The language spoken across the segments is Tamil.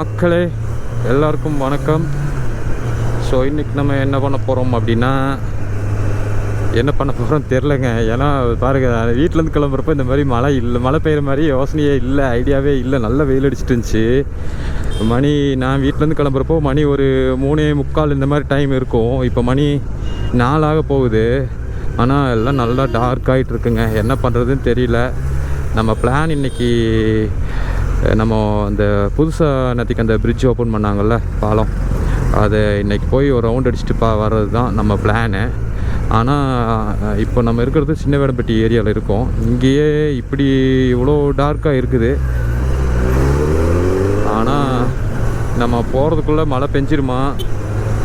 மக்களே எல்லாருக்கும் வணக்கம். ஸோ இன்றைக்கி நம்ம என்ன பண்ண போகிறோம் அப்படின்னா, என்ன பண்ண போகிறோம் தெரிலங்க. ஏன்னா பாருங்கள், வீட்டிலேருந்து கிளம்புறப்போ இந்த மாதிரி மழை இல்லை, மழை பெய்கிற மாதிரி யோசனையே இல்லை, ஐடியாவே இல்லை. நல்லா வெயில் அடிச்சிட்டு இருந்துச்சு. நான் வீட்டிலேருந்து கிளம்புறப்போ மணி ஒரு 3:45 இந்த மாதிரி டைம் இருக்கும். இப்போ மணி 4 போகுது. ஆனால் எல்லாம் நல்லா டார்க் ஆகிட்டு இருக்குங்க. என்ன பண்ணுறதுன்னு தெரியல. நம்ம பிளான் இன்றைக்கி, நம்ம அந்த புதுசாக நேற்றுக்கு அந்த பிரிட்ஜ் ஓப்பன் பண்ணாங்கள்ல, பாலம், அதை இன்றைக்கி போய் ஒரு ரவுண்ட் அடிச்சுட்டு வர்றது தான் நம்ம பிளானு. ஆனால் இப்போ நம்ம இருக்கிறது சின்னவேடம்பட்டி ஏரியாவில் இருக்கோம். இங்கேயே இப்படி இவ்வளோ டார்க்காக இருக்குது. ஆனால் நம்ம போகிறதுக்குள்ளே மழை பெஞ்சிருமா,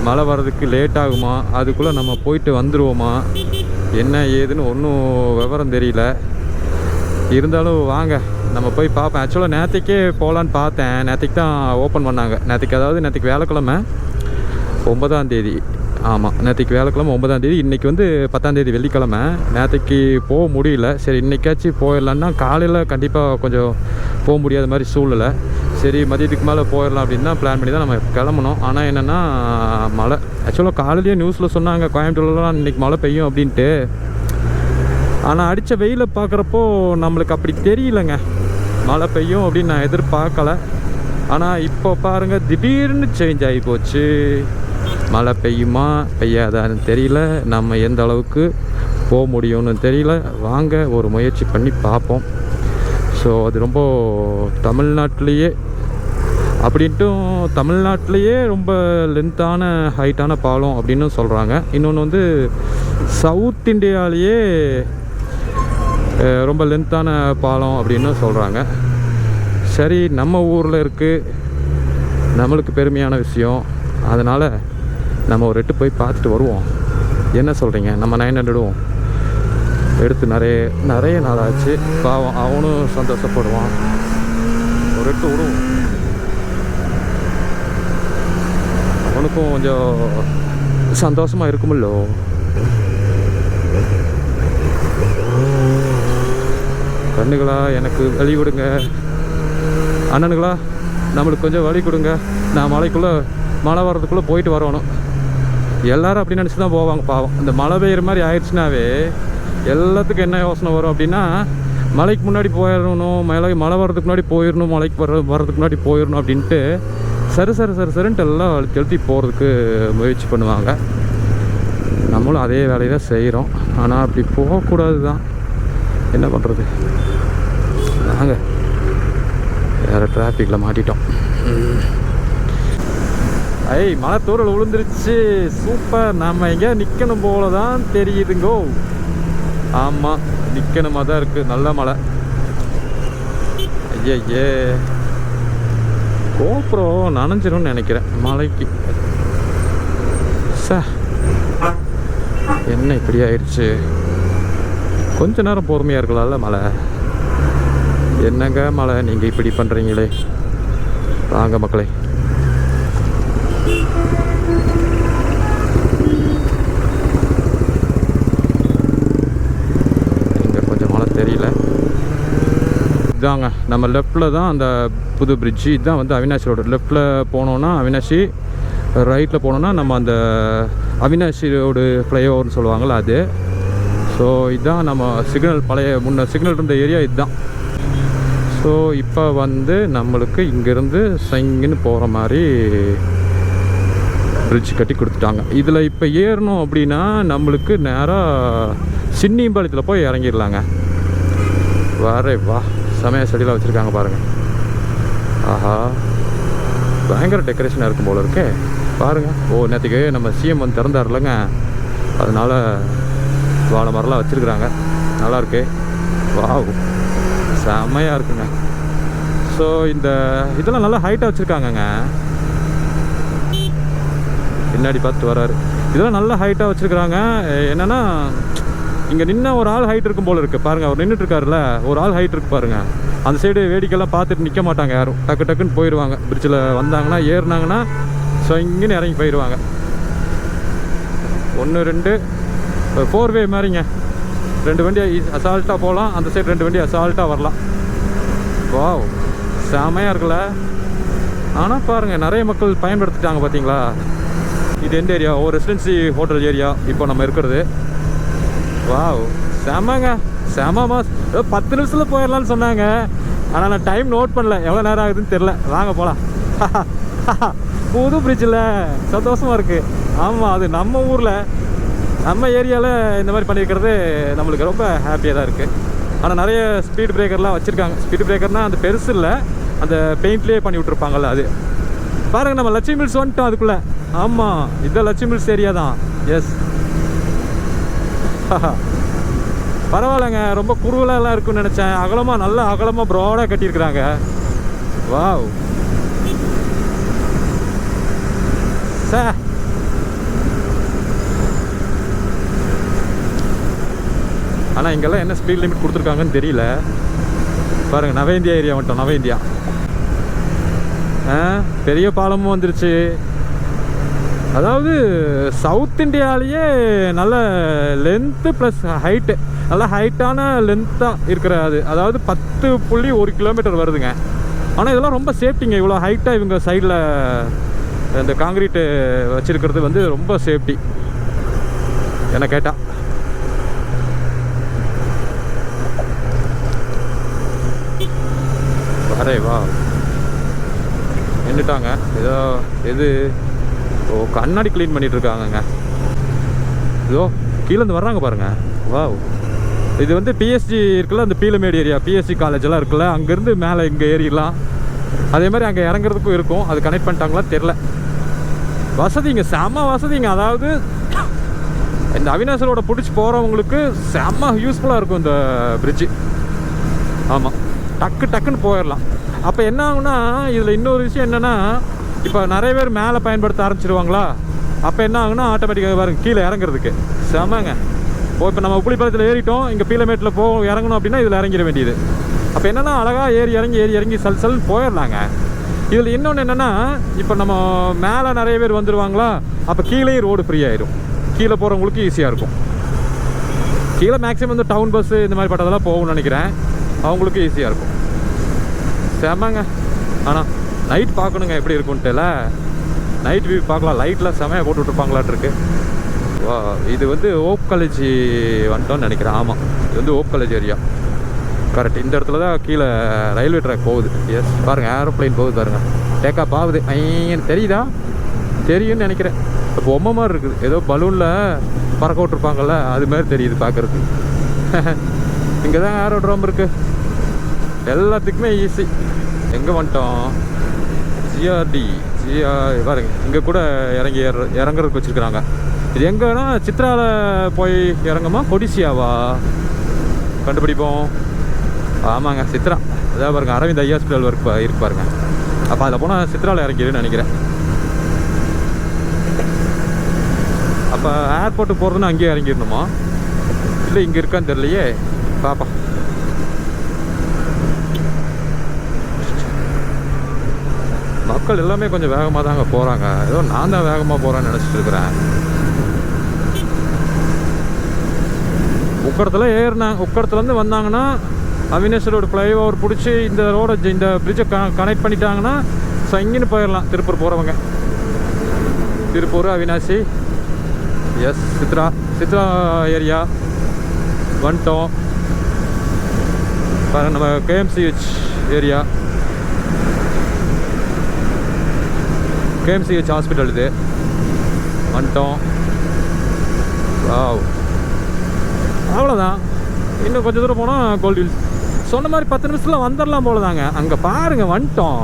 மழை வர்றதுக்கு லேட் ஆகுமா, அதுக்குள்ளே நம்ம போயிட்டு வந்துடுவோமா, என்ன ஏதுன்னு ஒன்றும் விவரம் தெரியல. இருந்தாலும் வாங்க நம்ம போய் பார்ப்பேன். ஆக்சுவலாக நேற்றுக்கே போகலான்னு பார்த்தேன். நேற்றுக்கு தான் ஓப்பன் பண்ணாங்க. நேற்றுக்கு வேலைக்கிழமை 9ஆம். ஆமாம், நேற்றுக்கு வேலைக்கிழமை 9ஆம். இன்றைக்கி வந்து 10ஆம் வெள்ளிக்கிழமை. நேற்றுக்கு போக முடியல. சரி, இன்றைக்காச்சும் போயிடலான்னா காலையில் கண்டிப்பாக கொஞ்சம் போக முடியாத மாதிரி சூழ்நிலை. சரி, மதியத்துக்கு மேலே போயிடலாம் அப்படின்னு தான் பிளான் பண்ணி தான் நம்ம கிளம்பணும். ஆனால் என்னென்னா மழை. ஆக்சுவலாக காலையிலேயே நியூஸில் சொன்னாங்க கோயம்புத்தூர்லாம் இன்றைக்கி மழை பெய்யும் அப்படின்ட்டு. ஆனால் அடித்த வெயிலை பார்க்குறப்போ நம்மளுக்கு அப்படி தெரியலைங்க, மழை பெய்யும் அப்படின்னு நான் எதிர்பார்க்கல. ஆனால் இப்போ பாருங்கள், திடீர்னு சேஞ்ச் ஆகி போச்சு. மழை பெய்யுமா பெய்யாதான்னு தெரியல. நம்ம எந்த அளவுக்கு போக முடியும்னு தெரியல. வாங்க ஒரு முயற்சி பண்ணி பார்ப்போம். ஸோ அது ரொம்ப தமிழ்நாட்டிலேயே தமிழ்நாட்டிலேயே ரொம்ப லென்த்தான ஹைட்டான பாலம் அப்படின்னு சொல்கிறாங்க. இன்னொன்று வந்து சவுத் இந்தியாவிலேயே ரொம்ப லென்த்தான பாலம் அப்படின்னு சொல்கிறாங்க. சரி, நம்ம ஊரில் இருக்குது, நம்மளுக்கு பெருமையான விஷயம். அதனால் நம்ம ஒரு எட்டு போய் பார்த்துட்டு வருவோம். என்ன சொல்கிறீங்க? நம்ம 900 எடுத்து நிறைய நாள் ஆச்சு. பாவம், அவனும் சந்தோஷப்படுவான். ஒரு எட்டு விடுவோம், அவனுக்கும் கொஞ்சம் சந்தோஷமாக இருக்குமில்லோ. கண்ணுங்களா, எனக்கு வழி விடுங்க. அண்ணனுங்களா, நம்மளுக்கு கொஞ்சம் வழி கொடுங்க. நான் மழை வர்றதுக்குள்ளே போயிட்டு வரணும். எல்லோரும் அப்படி நினச்சி தான் போவாங்க. பாவம், இந்த மழை பெய்கிற மாதிரி ஆயிடுச்சுனாவே எல்லாத்துக்கும் என்ன யோசனை வரும் அப்படின்னா, மழைக்கு முன்னாடி போயிடணும், மழை வர்றதுக்கு முன்னாடி போயிடணும், மழைக்கு வர்றதுக்கு முன்னாடி போயிடணும் அப்படின்ட்டு சரின்ட்டு எல்லாம் செலுத்தி போகிறதுக்கு முயற்சி பண்ணுவாங்க. நம்மளும் அதே வேலையை தான் செய்கிறோம். ஆனால் அப்படி போகக்கூடாது தான். என்ன பண்ணுறது? நாங்கள் வேறு டிராஃபிக்கில் மாட்டிட்டோம். மழை தூரல் விழுந்துருச்சு. சூப்பர். நம்ம எங்கேயா நிற்கணும் போல தான் தெரியுதுங்கோ. ஆமாம், நிற்கணுமா தான் இருக்குது. நல்ல மழை. ஐயே, கோப்ரோ நனைஞ்சிரும்னு நினைக்கிறேன் மழைக்கு. என்ன இப்படி ஆயிடுச்சு? கொஞ்ச நேரம் பொறுமையாக இருக்கலாம்ல. மழை என்னங்க மழை, நீங்கள் இப்படி பண்ணுறீங்களே. வாங்க மக்களே, இங்கே கொஞ்சம் மழை தெரியல. இதாங்க நம்ம லெஃப்டில் தான் அந்த புது பிரிட்ஜு. இதுதான் வந்து அவினாசி ரோடு. லெஃப்டில் போனோன்னா அவினாசி, ரைட்டில் போனோன்னா நம்ம அந்த அவினாசி ரோடு ஃப்ளைஓவர்னு சொல்லுவாங்கள்ல அது. ஸோ இதுதான் நம்ம சிக்னல், முன்ன சிக்னல் இருந்த ஏரியா இதுதான். ஸோ இப்போ வந்து நம்மளுக்கு இங்கேருந்து சங்கின்னு போகிற மாதிரி பிரிட்ஜ் கட்டி கொடுத்துட்டாங்க. இதில் இப்போ ஏறணும் அப்படின்னா நம்மளுக்கு நேராக சின்னிம்பாளையத்தில் போய் இறங்கிடலாங்க. வா, சமய செடியெலாம் வச்சுருக்காங்க பாருங்கள். ஆஹா, பயங்கர டெக்கரேஷனாக இருக்கும் போல இருக்கே. பாருங்கள். நேற்றுக்கு நம்ம சிஎம் வந்து திறந்தார்லங்க, அதனால் வாழை மரம்லாம் வச்சுருக்குறாங்க. நல்லாயிருக்கு. வாவ், செம்மையாக இருக்குங்க. ஸோ இந்த இதெல்லாம் நல்லா ஹைட்டாக வச்சுருக்காங்கங்க. பின்னாடி பார்த்து வராரு. இதெல்லாம் நல்லா ஹைட்டாக வச்சுருக்குறாங்க. என்னென்னா இங்கே நின்ன ஒரு ஆள் ஹைட் இருக்கும் போல் இருக்குது. பாருங்கள், அவர் நின்றுட்டுருக்காருல, ஒரு ஆள் ஹைட் இருக்கு பாருங்கள். அந்த சைடு வேடிக்கைலாம் பார்த்துட்டு நிற்க மாட்டாங்க யாரும். டக்குன்னு போயிடுவாங்க. பிரிட்ஜில் வந்தாங்கன்னா, ஏறினாங்கன்னா ஸோ இங்கேன்னு இறங்கி போயிடுவாங்க. 1 2 4 வே மாதிரிங்க. 2 வண்டி அசால்ட்டாக போகலாம், அந்த சைடு 2 வண்டி அசால்ட்டாக வரலாம். வாவ், செமையாக இருக்குல்ல. ஆனால் பாருங்கள் நிறைய மக்கள் பயன்படுத்திட்டாங்க பார்த்தீங்களா. இது எந்த ஏரியா? ஒரு ரெசிடென்சி ஹோட்டல் ஏரியா இப்போ நம்ம இருக்கிறது. வாவ், செமங்க, செமமா. 10 நிமிஷத்தில் போயிடலான்னு சொன்னாங்க. ஆனால் நான் டைம் நோட் பண்ணல, எவ்வளோ நேரம் ஆகுதுன்னு தெரில. வாங்க போகலாம். புது பிரிட்ஜில் சந்தோஷமாக இருக்குது. ஆமாம், அது நம்ம ஊரில் நம்ம ஏரியாவில் இந்த மாதிரி பண்ணியிருக்கிறது நம்மளுக்கு ரொம்ப ஹாப்பியாக தான் இருக்குது. ஆனால் நிறைய ஸ்பீட் பிரேக்கர்லாம் வச்சுருக்காங்க. ஸ்பீட் பிரேக்கர்னால் அந்த பெருசு இல்லை, அந்த பெயிண்ட்லேயே பண்ணி விட்ருப்பாங்கள்ல அது. பாருங்கள், நம்ம லட்சுமி மில்ஸ் வந்துட்டோம் அதுக்குள்ளே. ஆமாம், இதுதான் லட்சுமி மில்ஸ் ஏரியா தான். எஸ், பரவாயில்லைங்க. ரொம்ப குறுகலாக இருக்குன்னு நினச்சேன். அகலமாக, நல்லா அகலமாக ப்ராடாக கட்டியிருக்கிறாங்க. வாவ், சே. ஆனால் இங்கெல்லாம் என்ன ஸ்பீட் லிமிட் கொடுத்துருக்காங்கன்னு தெரியல. பாருங்கள், நவ இந்தியா ஏரியா மட்டும். நவ இந்தியா பெரிய பாலமும் வந்துருச்சு. அதாவது சவுத் இந்தியாவிலேயே நல்ல லென்த்து ப்ளஸ் ஹைட்டு, நல்லா ஹைட்டான லென்த்தாக இருக்கிற அது. அதாவது 10.1 கிலோமீட்டர் வருதுங்க. ஆனால் இதெல்லாம் ரொம்ப சேஃப்டிங்க. இவ்வளோ ஹைட்டாக இவங்க சைடில் இந்த காங்கிரீட்டு வச்சுருக்கிறது வந்து ரொம்ப சேஃப்டி என்ன கேட்டால். வரே வா, நின்றுட்டாங்க. ஏதோ இது கண்ணாடி க்ளீன் பண்ணிட்டு இருக்காங்கங்க. இதோ கீழேருந்து வர்றாங்க பாருங்க. வாவ், இது வந்து பிஎஸ்ஜி இருக்குல்ல, அந்த பீலமேடு ஏரியா, பிஎஸ்ஜி காலேஜெல்லாம் இருக்குல்ல, அங்கேருந்து மேலே இங்கே ஏறிடலாம். அதே மாதிரி அங்கே இறங்குறதுக்கும் இருக்கும். அது கனெக்ட் பண்ணிட்டாங்களா தெரில. வசதிங்க, செம்ம வசதிங்க. அதாவது இந்த அவினாசரோட பிடிச்சி போகிறவங்களுக்கு செம்ம யூஸ்ஃபுல்லாக இருக்கும் இந்த பிரிட்ஜு. ஆமாம், டக்குன்னு போயிடலாம். அப்போ என்ன ஆகுனா, இதில் இன்னொரு விஷயம் என்னென்னா, இப்போ நிறைய பேர் மேலே பயன்படுத்த ஆரம்பிச்சிருவாங்களா. அப்போ என்ன ஆகுனா ஆட்டோமேட்டிக்காக பாருங்க கீழே இறங்குறதுக்கு செமங்க. இப்போ நம்ம உப்புளிப்பாலத்தில் ஏறிட்டோம், இங்கே பீலமேட்டில் இறங்கணும் அப்படின்னா இதில் இறங்கிட வேண்டியது. அப்போ என்னென்னா அழகாக ஏறி இறங்கி சல்னு போயிடலாங்க. இதில் இன்னொன்று என்னென்னா, இப்போ நம்ம மேலே நிறைய பேர் வந்துடுவாங்களா, அப்போ கீழே ரோடு ஃப்ரீ ஆயிடும். கீழே போகிறவங்களுக்கு ஈஸியாக இருக்கும். கீழே மேக்ஸிமம் வந்து டவுன் பஸ்ஸு இந்த மாதிரி பட்டதெல்லாம் போகும்னு நினைக்கிறேன். அவங்களுக்கு ஈஸியாக இருக்கும். செமங்க. ஆனால் நைட் பார்க்கணுங்க எப்படி இருக்குன்ட்டுல. நைட் வியூ பார்க்கலாம். லைட்லாம் செமையாக போட்டு விட்ருப்பாங்களாட்ருக்கு. வா, இது வந்து ஓப் காலேஜ் வந்துட்டோன்னு நினைக்கிறேன். ஆமாம், இது வந்து ஓப் காலேஜ் ஏரியா. கரெக்ட். இந்த இடத்துல தான் கீழே ரயில்வே ட்ராக் போகுது. எஸ், பாருங்கள், ஏரோப்ளைன் போகுது பாருங்கள். டேக்காப் ஆகுது. ஐயன்னு தெரியுதா? தெரியும்னு நினைக்கிறேன். இப்போ பொம்மை மாதிரி இருக்குது. ஏதோ பலூனில் பறக்க விட்ருப்பாங்கள்ல, அது மாதிரி தெரியுது பார்க்குறதுக்கு. இங்கே தான் ஏரோட்ரோம் இருக்குது. எல்லாத்துக்குமே ஈஸி. எங்கே வந்துட்டோம்? ஜிஆர்டி பாருங்க, இங்கே கூட இறங்குறதுக்கு வச்சுருக்குறாங்க. இது எங்கன்னா சித்ராவில் போய் இறங்குமா, கொடிசியாவா? கண்டுபிடிப்போம். ஆமாங்க, சித்ரா. அதாவது பாருங்க, அரவிந்த் ஐ ஹாஸ்பிட்டல் இருக்கு பாருங்க. அப்போ அதில் போனால் சித்ராவில் இறங்கிடுன்னு நினைக்கிறேன். அப்போ ஏர்போர்ட்டுக்கு போகிறதுன்னு அங்கேயே இறங்கிடணுமா? இல்லை இங்கே இருக்கான்னு தெரியலையே. பாப்பா, மக்கள் எல்லாமே கொஞ்சம் வேகமாக தாங்க போகிறாங்க. ஏதோ நான் தான் வேகமாக போகிறேன்னு நினச்சிட்டு இருக்கிறேன். உக்கடத்துலேருந்து வந்தாங்கன்னா அவினேஸ்வரோட ஃப்ளைஓவர் பிடிச்சி இந்த ரோடை, இந்த பிரிட்ஜை கனெக்ட் பண்ணிட்டாங்கன்னா ஸோ இங்கேன்னு போயிடலாம். திருப்பூர் போகிறவங்க, திருப்பூர், அவினாசி, எஸ், சித்ரா ஏரியா வந்துட்டோம். பாருங்க, நம்ம கேஎம்சிஹெச் ஏரியா, கேஎம்சிஹெச் ஹாஸ்பிட்டல் இது வந்துட்டோம். அவ்வளோதான். இன்னும் கொஞ்சம் தூரம் போனால் கோல்டு ஹில்ஸ். சொன்ன மாதிரி 10 நிமிஷத்தில் வந்துடலாம் போல தாங்க. அங்கே பாருங்கள், வந்துட்டோம்.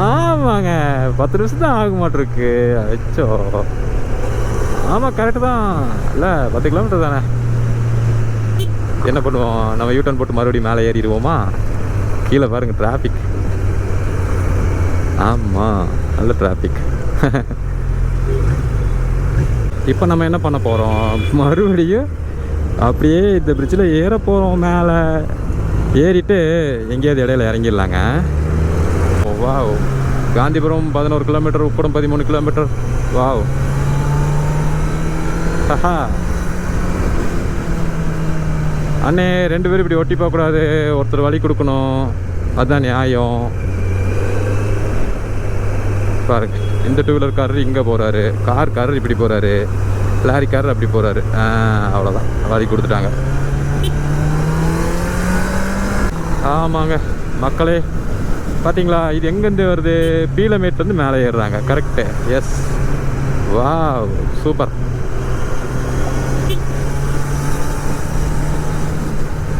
ஆமாங்க, 10 நிமிஷம் தான் ஆக மாட்டிருக்கு. அச்சோ, ஆமாம், கரெக்டு தான். இல்லை, 10 கிலோமீட்டர் தானே. என்ன பண்ணுவோம், நம்ம யூட்டர்ன் போட்டு மறுபடியும் மேலே ஏறிடுவோமா? கீழே பாருங்கள் டிராஃபிக். ஆமாம், நல்ல டிராஃபிக். இப்போ நம்ம என்ன பண்ண போகிறோம், மறுபடியும் அப்படியே இந்த பிரிட்ஜில் ஏற போகிறோம். மேலே ஏறிட்டு எங்கேயாவது இடையில இறங்கிடலாங்க. Wow, Gandhipuram 11 kilometre, Ukkadam 13 kilometre. Wow, அண்ணே 2 பேரும் இப்படி ஒட்டி போகக்கூடாது, ஒருத்தர் வழி கொடுக்கணும், அதுதான் நியாயம். பாருங்க, இந்த டூ வீலர்காரர் இங்கே போகிறாரு, காரர் இப்படி போகிறாரு, லாரிக்காரர் அப்படி போகிறாரு. அவ்வளோதான், வழி கொடுத்துட்டாங்க. ஆமாங்க மக்களே, பார்த்தீங்களா இது எங்கேருந்து வருது? பீலமேட்லேருந்து மேலே ஏறுறாங்க. கரெக்டு, எஸ், வா சூப்பர்.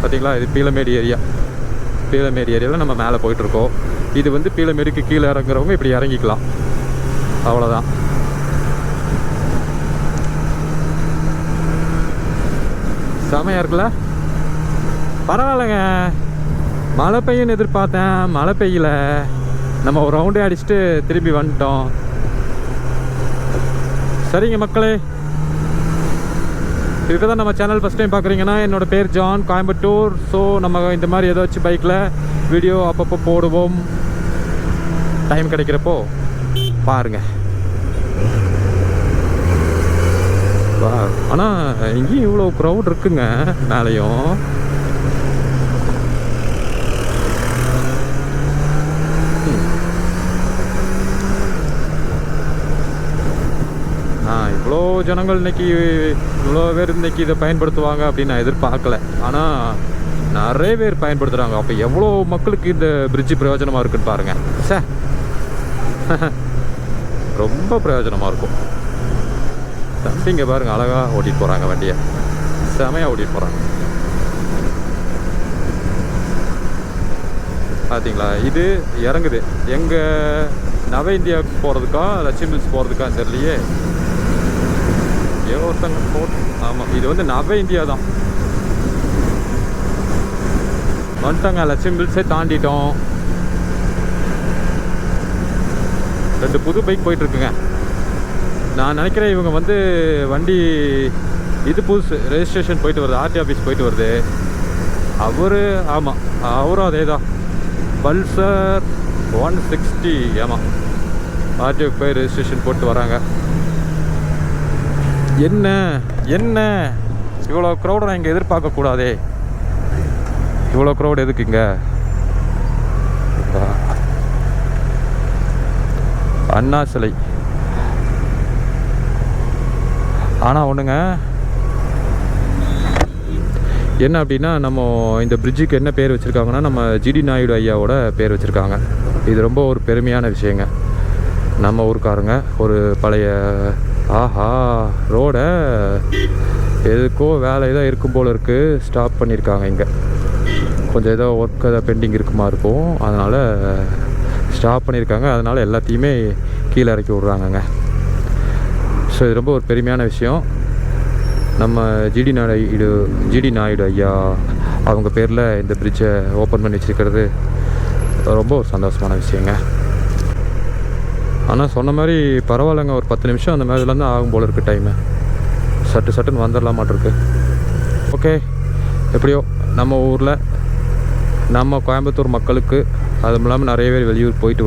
பார்த்தீங்களா, இது பீலமேடு ஏரியா. பீலமேடு ஏரியாவில் நம்ம மேலே போயிட்டுருக்கோம். இது வந்து பீலமேடுக்கு கீழே இறங்குறவங்க இப்படி இறங்கிக்கலாம், அவ்வளோதான். செமையாக இருக்குல்ல? பரவாயில்லைங்க, மழை பெய்யுன்னு எதிர்பார்த்தேன், மழை பெய்யல. நம்ம ஒரு ரவுண்டே அடிச்சுட்டு திரும்பி வந்துட்டோம். சரிங்க மக்களே, இப்போ தான் நம்ம சேனல் ஃபஸ்ட் டைம் பார்க்குறீங்கன்னா, என்னோடய பேர் ஜான், கோயம்புத்தூர். ஸோ நம்ம இந்த மாதிரி ஏதாச்சும் பைக்கில் வீடியோ அப்பப்போ போடுவோம், டைம் கிடைக்கிறப்போ பாருங்கள். ஆனால் இங்கேயும் இவ்வளோ க்ரௌட் இருக்குங்க மேலேயும். இவ்வளோ ஜனங்கள் இன்னைக்கு, இவ்வளோ பேர் இன்னைக்கு இதை பயன்படுத்துவாங்க அப்படின்னு நான் எதிர்பார்க்கல. ஆனால் நிறைய பேர் பயன்படுத்துகிறாங்க. அப்போ எவ்வளோ மக்களுக்கு இந்த பிரிட்ஜு பிரயோஜனமாக இருக்குன்னு பாருங்கள். சார் ரொம்ப பிரயோஜனமாக இருக்கும். தம்பிங்க பாருங்கள், அழகாக ஓட்டிகிட்டு போகிறாங்க வண்டியை, செமையாக ஓட்டிகிட்டு போகிறாங்க. பார்த்தீங்களா, இது இறங்குது எங்கே? நவ இந்தியாவுக்கு போகிறதுக்கா லட்சுமி மில்ஸ் போகிறதுக்கான்னு தெரியலையே. ஒருத்தங்க போட், ஆமாம், இது வந்து நவ இந்தியா தான். வந்துட்டாங்க, லட்சுமி மில்ஸே தாண்டிட்டோம். 2 புது பைக் போயிட்டுருக்குங்க. நான் நினைக்கிறேன் இவங்க வந்து வண்டி இது புதுசு, ரெஜிஸ்ட்ரேஷன் போயிட்டு வருது, ஆர்டி ஆஃபீஸ் போயிட்டு வருது. அவர், ஆமாம் அவரும் அதே தான், பல்சர் 160. ஆமாம், ஆர்டிஓக்கு போய் ரெஜிஸ்ட்ரேஷன் போட்டு வராங்க. என்ன என்ன இவ்வளோ க்ரௌடை நான் இங்கே எதிர்பார்க்கக்கூடாதே. இவ்வளோ க்ரௌட் எதுக்குங்க? அண்ணா சிலை. ஆனால் ஒன்றுங்க, என்ன அப்படின்னா, நம்ம இந்த பிரிட்ஜுக்கு என்ன பேர் வச்சுருக்காங்கன்னா, நம்ம ஜிடி நாயுடு ஐயாவோட பேர் வச்சுருக்காங்க. இது ரொம்ப ஒரு பெருமையான விஷயங்க. நம்ம ஊருக்காரங்க ஒரு பழைய, ஆஹா, ரோடை எதுக்கோ வேலை ஏதோ இருக்கும் போல் இருக்குது, ஸ்டாப் பண்ணியிருக்காங்க. இங்கே கொஞ்சம் ஏதோ ஒர்க் ஏதோ பெண்டிங் இருக்குமா இருக்கும், அதனால் ஸ்டாப் பண்ணியிருக்காங்க. அதனால் எல்லாத்தையுமே கீழே இறக்கி விட்றாங்கங்க. ஸோ இது ரொம்ப ஒரு பெருமையான விஷயம். நம்ம ஜிடி நாயுடு ஐயா அவங்க பேரில் இந்த பிரிட்ஜை ஓப்பன் பண்ணி வச்சுருக்கிறது ரொம்ப ஒரு சந்தோஷமான விஷயங்க. ஆனால் சொன்ன மாதிரி பரவாயில்லைங்க, ஒரு 10 நிமிஷம் அந்த மாதிரிலேருந்து ஆகும் போல் இருக்குது டைமு. சட்டுன்னு வந்துடலாம் மாட்டிருக்கு. ஓகே, எப்படியோ நம்ம ஊரில் நம்ம கோயம்புத்தூர் மக்களுக்கு, அதுவும் இல்லாமல் நிறைய பேர் வெளியூர் போயிட்டு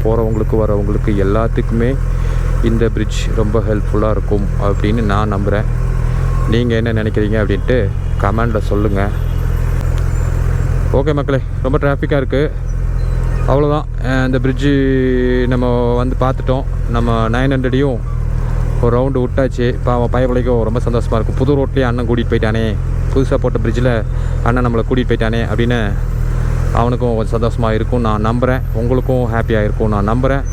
போகிறவங்களுக்கு எல்லாத்துக்குமே இந்த பிரிட்ஜ் ரொம்ப ஹெல்ப்ஃபுல்லாக இருக்கும் அப்படின்னு நான் நம்புகிறேன். நீங்கள் என்ன நினைக்கிறீங்க அப்படின்ட்டு கமெண்டில் சொல்லுங்கள். ஓகே மக்களே, ரொம்ப டிராஃபிக்காக இருக்குது, அவ்வளோதான். இந்த பிரிட்ஜு நம்ம வந்து பார்த்துட்டோம். நம்ம 900யும் ஒரு ரவுண்டு விட்டாச்சு. இப்போ அவன் பயப்படைக்கும் ரொம்ப சந்தோஷமாக இருக்கும். புது ரோட்லேயே அண்ணன் கூட்டிகிட்டு போயிட்டானே, புதுசாக போட்ட பிரிட்ஜில் அண்ணன் நம்மளை கூட்டிகிட்டு போயிட்டானே அப்படின்னு அவனுக்கும் கொஞ்சம் சந்தோஷமாக இருக்கும் நான் நம்புகிறேன். உங்களுக்கும் ஹாப்பியாக இருக்கும் நான் நம்புகிறேன்.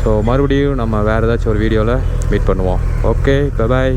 ஸோ மறுபடியும் நம்ம வேறு ஏதாச்சும் ஒரு வீடியோவில் மீட் பண்ணுவோம். Okay, bye bye.